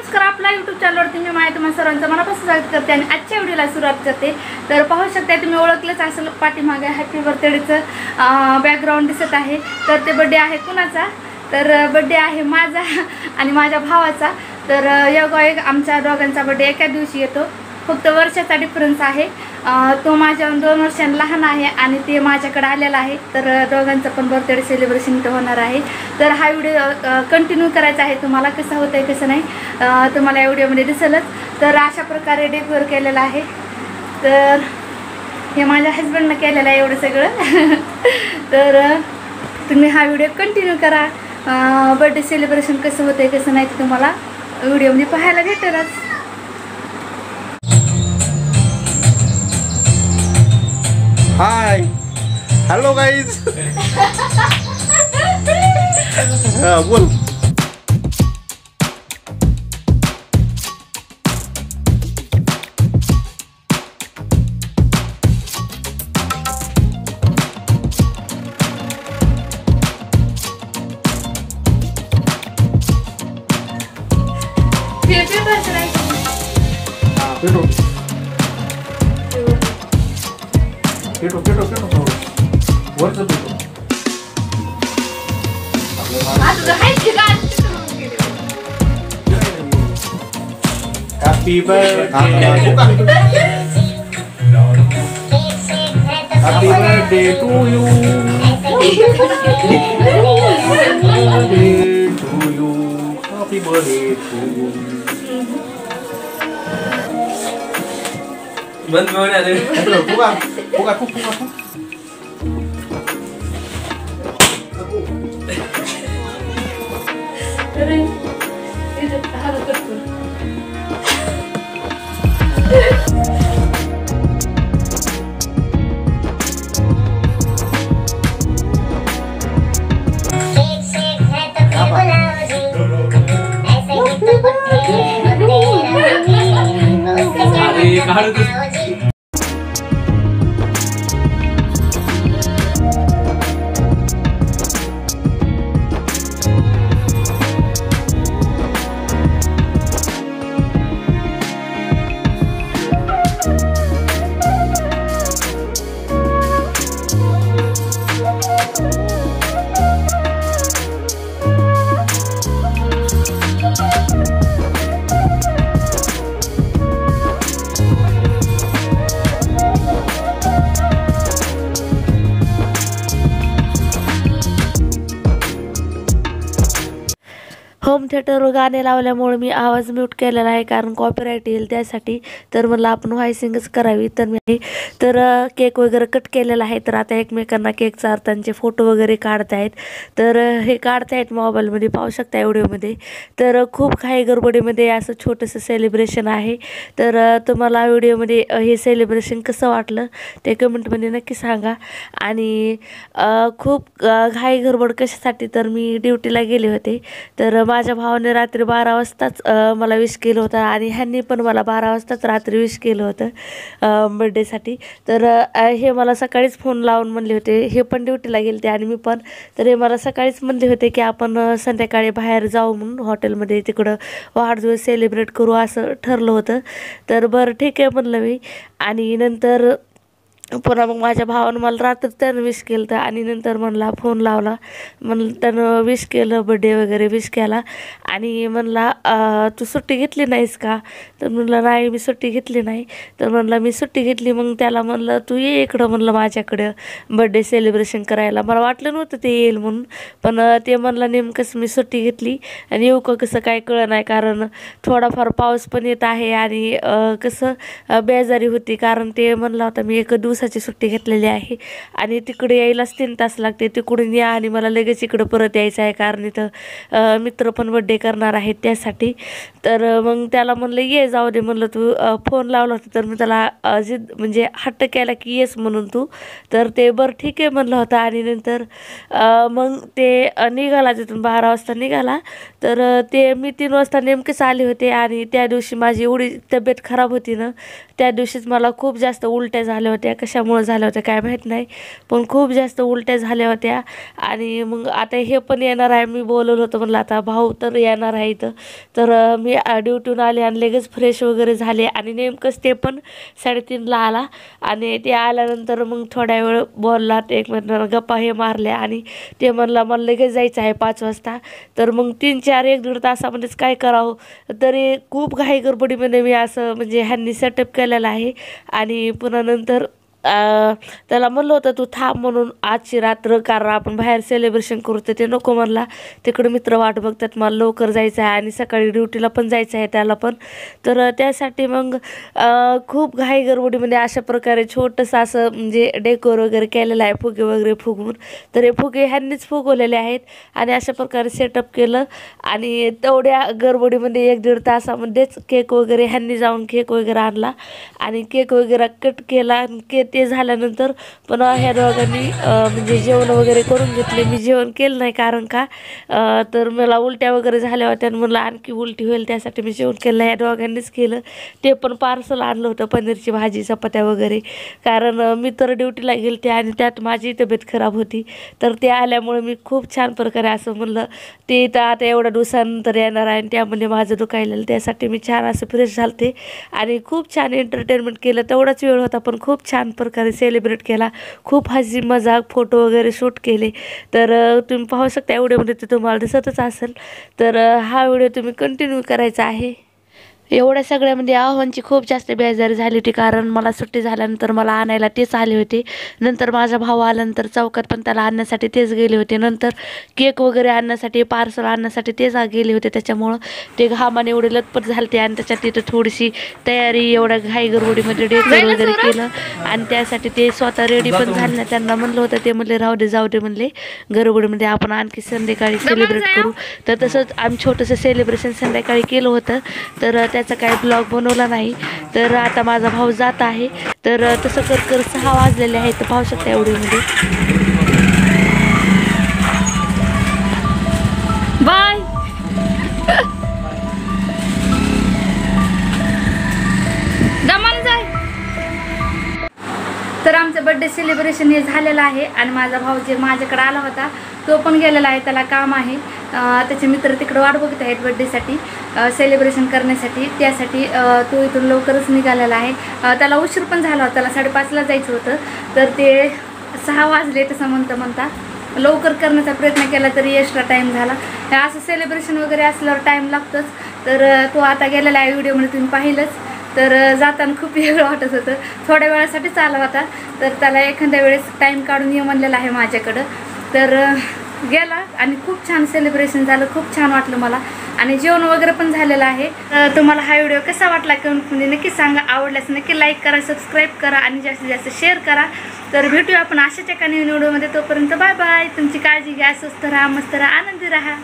नमस्कार, आपला यूट्यूब चॅनलवरती मी माया तुम्हाला सर्वांचं मनापासून स्वागत करते आणि आजच्या व्हिडिओला सुरुवात करते. तर पाहू शकता तुम्ही ओळखलंच असेल, पाठीमागे हॅपी बर्थडेचं बॅकग्राऊंड दिसत आहे. तर ते बड्डे आहे कुणाचा? तर बड्डे आहे माझा आणि माझ्या भावाचा. तर योगायोग आमच्या दोघांचा बड्डे एका दिवशी येतो, फक्त वर्षाचा डिफरन्स आहे. तो माझ्या 2 वर्षांनी लहान आहे आणि ते माझ्याकडे आलेला आहे. तर दोघांचं पण बर्थडे सेलिब्रेशन इथं होणार आहे. तर हा व्हिडिओ कंटिन्यू करायचा आहे. तुम्हाला कसं होतं आहे कसं नाही तुम्हाला या व्हिडिओमध्ये दिसेलच. तर अशा प्रकारे डेकोर केलेलं आहे. तर हे माझ्या हजबंडनं केलेलं आहे एवढं सगळं. तर तुम्ही हा व्हिडिओ कंटिन्यू करा. बर्थडे सेलिब्रेशन कसं होतं आहे कसं नाही ते तुम्हाला व्हिडिओमध्ये पाहायला भेटेलच. Hi, hello guys. बोल. पेटो वरचं पेटो. Happy birthday to you. Happy birthday to you. बंद होने आले. फुगा फुगा फुगा फुगा. होम थिएटरवर गाणे लावल्यामुळे मी आवाज म्यूट केलेला आहे, कारण कॉपीराईट येईल त्यासाठी. तर मला आपण व्हॉइसिंगच करावी. तर मी केक वगैरे कट केलेला आहे. तर आता एकमेकांना केक चारतांचे फोटो वगैरे काढत आहेत. तर हे काढत आहेत मोबाईलमध्ये, पाहू शकता व्हिडिओमध्ये. तर खूप काही गडबडीमध्ये असं छोटंसं सेलिब्रेशन आहे. तर तुम्हाला व्हिडिओमध्ये हे सेलिब्रेशन कसं वाटलं ते कमेंटमध्ये नक्की सांगा. आणि खूप घाई गडबड कशासाठी, तर मी ड्युटीला गेले होते. तर माझ्या भावाने रात्री 12 वाजताच मला विश केलं होतं आणि ह्यांनी पण मला 12 वाजताच रात्री विश केलं होतं बड्डेसाठी. तर हे मला सकाळीच फोन लावून म्हणले होते, हे पण ड्युटीला गेले ते आणि मी पण. तर हे मला सकाळीच म्हणले होते की आपण संध्याकाळी बाहेर जाऊ म्हणून हॉटेलमध्ये, तिकडं वाढदिवस सेलिब्रेट करू असं ठरलं होतं. तर बरं ठीक आहे म्हणलं मी. आणि नंतर पुन्हा मग माझ्या भावानं मला रात्री त्यानं विश केलं होतं आणि नंतर म्हणला फोन लावला, म्हणलं त्यानं विश केलं, बड्डे वगैरे विश केला. आणि म्हणला तू सुट्टी घेतली नाहीस का? तर म्हणलं नाही मी सुट्टी घेतली नाही. तर म्हणलं मी सुट्टी घेतली. मग त्याला म्हणलं तू ये इकडं म्हणलं माझ्याकडं बड्डे सेलिब्रेशन करायला. मला वाटलं नव्हतं ते येईल म्हणून, पण ते म्हणलं नेमकंच मी सुट्टी घेतली आणि येऊ का कसं काय कळलं नाही, कारण थोडाफार पाऊस पण येत आहे आणि कसं बेजारी होती, कारण ते म्हणलं होता मी 1 दिवसाची सुट्टी घेतलेली आहे आणि तिकडे यायलाच 3 तास लागते. तिकडून या आणि मला लगेच इकडं परत यायचं आहे, कारण इथं मित्र पण बड्डे करणार आहेत त्यासाठी. तर मग त्याला म्हणलं ये जाऊ दे म्हणलं, तू फोन लावला होता तर मी त्याला जिद म्हणजे हट्ट केला की येस म्हणून तू. तर ते बरं ठीक आहे म्हणलं होतं. आणि नंतर मग ते निघाला तिथून 12 वाजता निघाला. तर ते मी 3 वाजता नेमकेच आले होते आणि त्या दिवशी माझी एवढी तब्येत खराब होती ना, त्या दिवशीच मला खूप जास्त उलट्या झाल्या होत्या. कशामुळे झाल्या होत्या काय माहीत नाही, पण खूप जास्त उलट्या झाल्या होत्या. आणि मग आता हे पण येणार आहे, मी बोलवलं होतं म्हणलं आता भाऊ तर येणार आहे इथं. तर मी ड्युटीहून आले आणि लगेच फ्रेश वगैरे झाले आणि नेमकंच ते पण 3:30ला आला. आणि ते आल्यानंतर मग थोड्या वेळ बोलला, एकमेकांना गप्पा हे मारल्या आणि ते म्हणला मला लगेच जायचं आहे 5 वाजता. तर मग 3-4 1-1.5 तासामध्येच काय करावं, तरी खूप घाई गडबडीमध्ये मी असं म्हणजे ह्यांनी सेटअप केलेला आहे. आणि पुन्हा नंतर त्याला म्हणलं होतं तू थांब म्हणून आजची रात्र, कारण आपण बाहेर सेलिब्रेशन करू, तर ते नको म्हणला. तिकडे मित्र वाट बघतात, मला लवकर जायचं आहे आणि सकाळी ड्युटीला पण जायचं आहे त्याला पण. तर त्यासाठी मग खूप घाई गडबडीमध्ये अशा प्रकारे छोटंसं असं म्हणजे डेकोर वगैरे केलेलं आहे, फुगे वगैरे फुगवून. तर हे फुगे ह्यांनीच फुगवलेले आहेत आणि अशा प्रकारे सेटअप केलं. आणि तेवढ्या गडबडीमध्ये 1-1.5 तासामध्येच केक वगैरे ह्यांनी जाऊन केक वगैरे आणला आणि केक वगैरे कट केला. ते झाल्यानंतर पण ह्या दोघांनी म्हणजे जेवण वगैरे करून घेतले. मी जेवण केलं नाही कारण का तर मला उलट्या वगैरे झाल्या होत्या आणि मला आणखी उलटी होईल, त्यासाठी मी जेवण केलं. ह्या दोघांनीच केलं. ते पण पार्सल आणलं होतं, पनीरची भाजी चपात्या वगैरे, कारण मी तर ड्युटीला गेलते आणि त्यात माझी तब्येत खराब होती. तर ते आल्यामुळे मी खूप छान प्रकारे असं म्हणलं ते तर आता एवढ्या दिवसानंतर येणार आहे आणि त्यामध्ये माझं दुखायलेलं, त्यासाठी मी छान असं फ्रेश झालते आणि खूप छान एंटरटेनमेंट केलं. तेवढाच वेळ होता पण खूप छान प्रकारे सेलिब्रेट केला. खूप हसी मजाक फोटो वगैरे शूट केले. तर तुम्ही पाहू शकता व्हिडिओमध्ये ते तुम्हाला दिसतच असेल. तर हा व्हिडिओ तुम्ही कंटिन्यू करायचा आहे. एवढ्या सगळ्यामध्ये आव्हानची खूप जास्त बेजारी झाली होती, कारण मला सुट्टी झाल्यानंतर मला आणायला तेच आले होते. नंतर माझा भाऊ आल्यानंतर चौकात पण त्याला आणण्यासाठी तेच गेले होते. नंतर केक वगैरे आणण्यासाठी, पार्सल आणण्यासाठी तेच गेले होते. त्याच्यामुळं ते घामाने एवढे लतपत झालते आणि त्याच्यात तिथं थोडीशी तयारी एवढ्या घाई गडबडीमध्ये डेकोर वगैरे केलं आणि त्यासाठी ते स्वतः रेडी पण झाले नाही. त्यांना म्हणलं होतं, ते म्हणले राहू दे जाऊ दे म्हणले, गडबडीमध्ये आपण आणखी संध्याकाळी सेलिब्रेट करू. तर तसंच आम्ही छोटंसं सेलिब्रेशन संध्याकाळी केलं होतं. तर त्याचा काही ब्लॉग बनवला नाही. तर आता माझा भाऊ जात आहे. तर तसं कर 6 वाजलेले आहेत. तर पाहू शकता एवढीमध्ये बाय. दमन जाय. तर आमचं बड्डे सेलिब्रेशन हे झालेलं आहे आणि माझा भाऊ जे माझ्याकडे आला होता तो पण गेलेला आहे, त्याला काम आहे. त्याचे मित्र तिकडे वाट बघत आहेत बड्डेसाठी, सेलिब्रेशन करण्यासाठी. त्यासाठी तो इथून लवकरच निघालेला आहे. त्याला उशीर पण झाला होता, त्याला 5:30ला जायचं होतं. तर ते 6 वाजले तसं म्हणता लवकर करण्याचा प्रयत्न केला तरी एक्स्ट्रा टाईम झाला. असं सेलिब्रेशन वगैरे असल्यावर टाईम लागतोच. तर तो आता गेलेला आहे, व्हिडिओमध्ये तुम्ही पाहिलंच. तर जाताना खूप वेळ वाटत होतं, थोड्या वेळासाठीच आला होता. तर त्याला एखाद्या वेळेस टाईम काढून ये म्हणलेला आहे माझ्याकडं. तर गेला आणि खूप छान सेलिब्रेशन झालं, खूप छान वाटलं मला आणि जेवण वगैरे पण झालेलं आहे. तुम्हाला हा व्हिडिओ कसा वाटला कमेंटमध्ये नक्की सांगा. आवडल्यास नक्की लाईक करा, सबस्क्राईब करा आणि जास्तीत जास्त शेअर करा. तर भेटूया आपण अशाच एका नवीन व्हिडिओमध्ये. तोपर्यंत बाय बाय. तुमची काळजी घ्या, स्वस्थ राहा, मस्त राहा, आनंदी राहा.